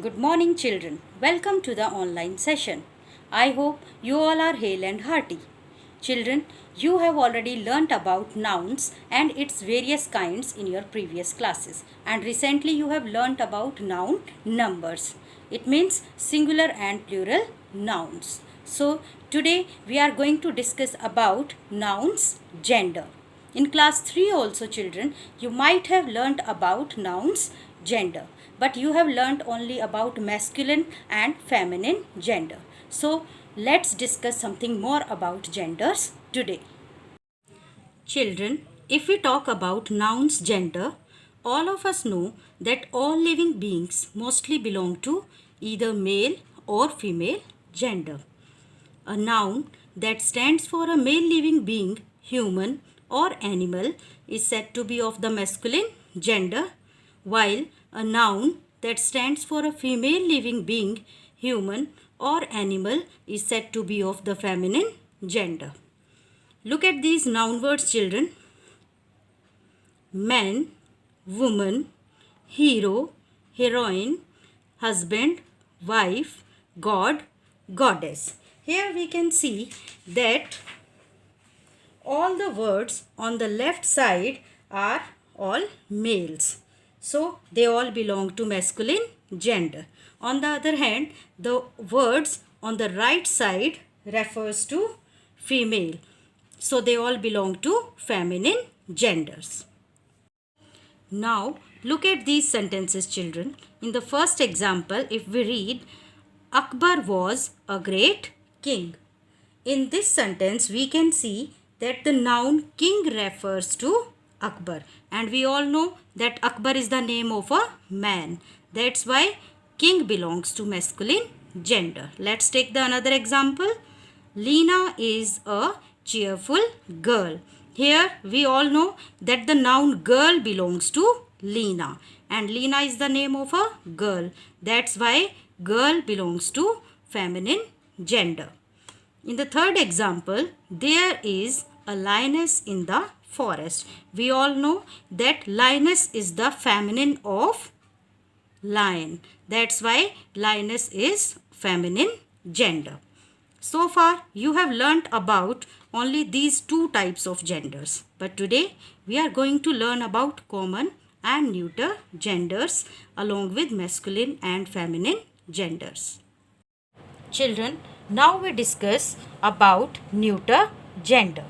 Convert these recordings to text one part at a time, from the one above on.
Good morning, children. Welcome to the online session. I hope you all are hale and hearty. Children, you have already learnt about nouns and its various kinds in your previous classes. And recently you have learnt about noun numbers. It means singular and plural nouns. So, today we are going to discuss about nouns gender. In class 3 also, children, you might have learnt about nouns gender, but you have learnt only about masculine and feminine gender. So let's discuss something more about genders today. Children, if we talk about nouns gender, all of us know that all living beings mostly belong to either male or female gender. A noun that stands for a male living being, human or animal, is said to be of the masculine gender, while a noun that stands for a female living being, human or animal, is said to be of the feminine gender. Look at these noun words, children. Man, woman, hero, heroine, husband, wife, god, goddess. Here we can see that all the words on the left side are all males. So they all belong to masculine gender. On the other hand, the words on the right side refers to female. So they all belong to feminine genders. Now look at these sentences, children. In the first example, if we read, Akbar was a great king. In this sentence, we can see that the noun king refers to Akbar. And we all know that Akbar is the name of a man. That's why king belongs to masculine gender. Let's take the another example. Lena is a cheerful girl. Here we all know that the noun girl belongs to Lena. And Lena is the name of a girl. That's why girl belongs to feminine gender. In the third example, there is a lioness in the forest. We all know that lioness is the feminine of lion. That's why lioness is feminine gender. So far, you have learnt about only these two types of genders. But today, we are going to learn about common and neuter genders along with masculine and feminine genders. Children, now we discuss about neuter gender.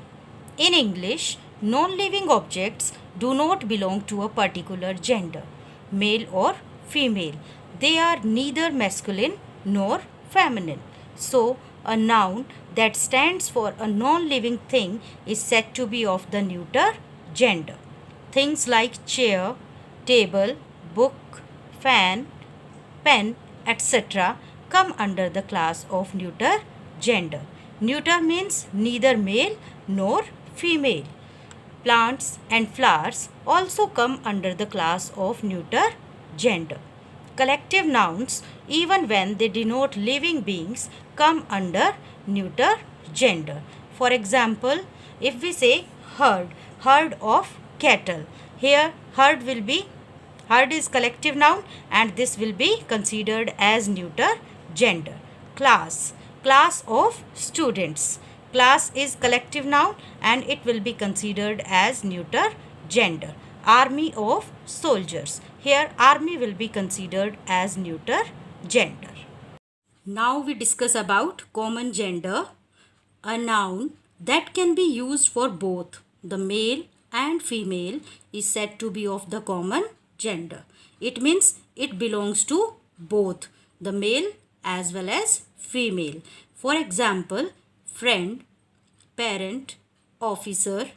In English, non-living objects do not belong to a particular gender, male or female. They are neither masculine nor feminine. So, a noun that stands for a non-living thing is said to be of the neuter gender. Things like chair, table, book, fan, pen, etc. come under the class of neuter gender. Neuter means neither male nor female. Plants and flowers also come under the class of neuter gender. Collective nouns, even when they denote living beings, come under neuter gender. For example, if we say herd of cattle, here herd is collective noun and this will be considered as neuter gender. Class of students. Class is collective noun and it will be considered as neuter gender. Army of soldiers. Here army will be considered as neuter gender. Now we discuss about common gender. A noun that can be used for both the male and female is said to be of the common gender. It means it belongs to both the male as well as female. For example, friend, parent, officer,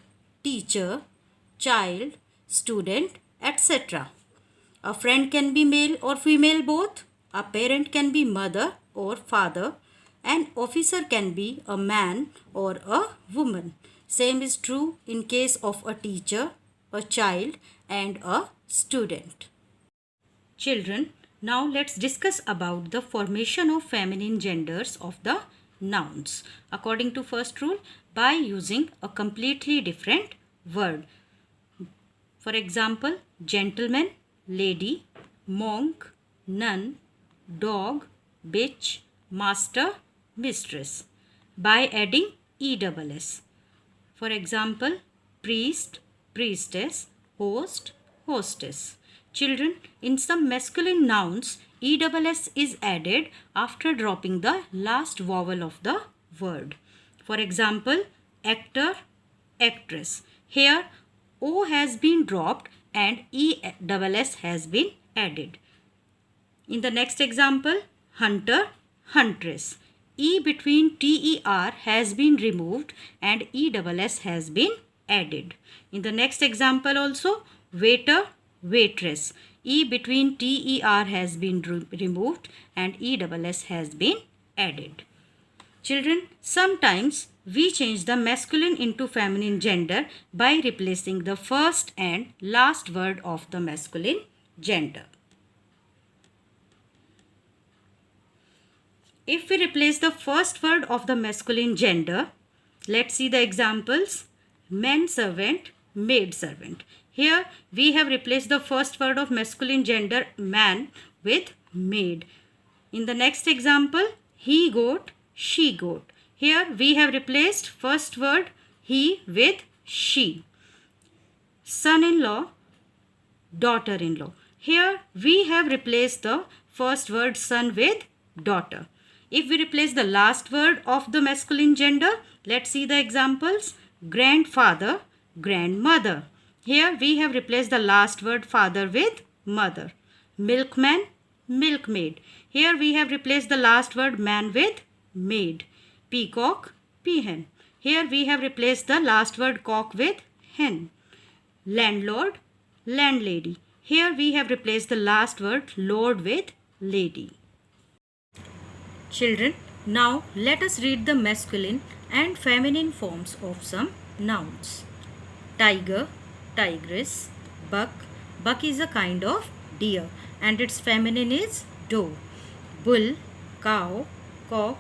teacher, child, student, etc. A friend can be male or female both. A parent can be mother or father. An officer can be a man or a woman. Same is true in case of a teacher, a child and a student. Children, now let's discuss about the formation of feminine genders of the nouns. According to first rule, by using a completely different word. For example, gentleman, lady, monk, nun, dog, bitch, master, mistress by adding ESS. For example, priest, priestess, host, hostess. Children, in some masculine nouns, ESS is added after dropping the last vowel of the word. For example, actor, actress. Here, O has been dropped and ESS has been added. In the next example, hunter, huntress. E between TER has been removed and ESS has been added. In the next example also, waiter, waitress. E between TER has been removed and ESS has been added. Children, sometimes we change the masculine into feminine gender by replacing the first and last word of the masculine gender. If we replace the first word of the masculine gender, let's see the examples. Man servant, maid servant. Here we have replaced the first word of masculine gender man with maid. In the next example, he goat, she goat. Here we have replaced first word he with she. Son-in-law, daughter-in-law. Here we have replaced the first word son with daughter. If we replace the last word of the masculine gender, let's see the examples. Grandfather, grandmother. Here we have replaced the last word father with mother. Milkman, milkmaid. Here we have replaced the last word man with maid. Peacock, peahen. Here we have replaced the last word cock with hen. Landlord, landlady. Here we have replaced the last word lord with lady. Children, now let us read the masculine and feminine forms of some nouns. Tiger, tigress. Buck, buck is a kind of deer and its feminine is doe. Bull, cow, cock,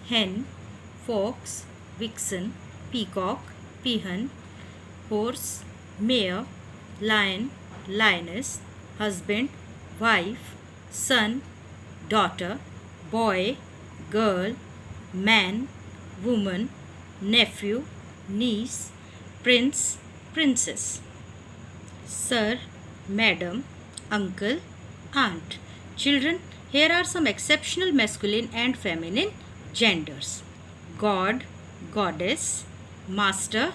hen, fox, vixen, peacock, peahen. Horse, mare, lion, lioness. Husband, wife, son, daughter, boy, girl, man, woman, nephew, niece, prince, princess. Sir, madam, uncle, aunt. Children, here are some exceptional masculine and feminine genders. God, goddess, master,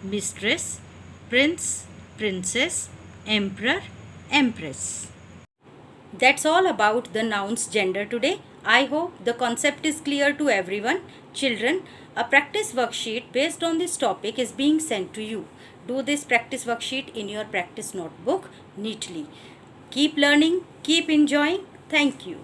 mistress, prince, princess, emperor, empress. That's all about the nouns gender today. I hope the concept is clear to everyone. Children, a practice worksheet based on this topic is being sent to you. Do this practice worksheet in your practice notebook neatly. Keep learning, keep enjoying. Thank you.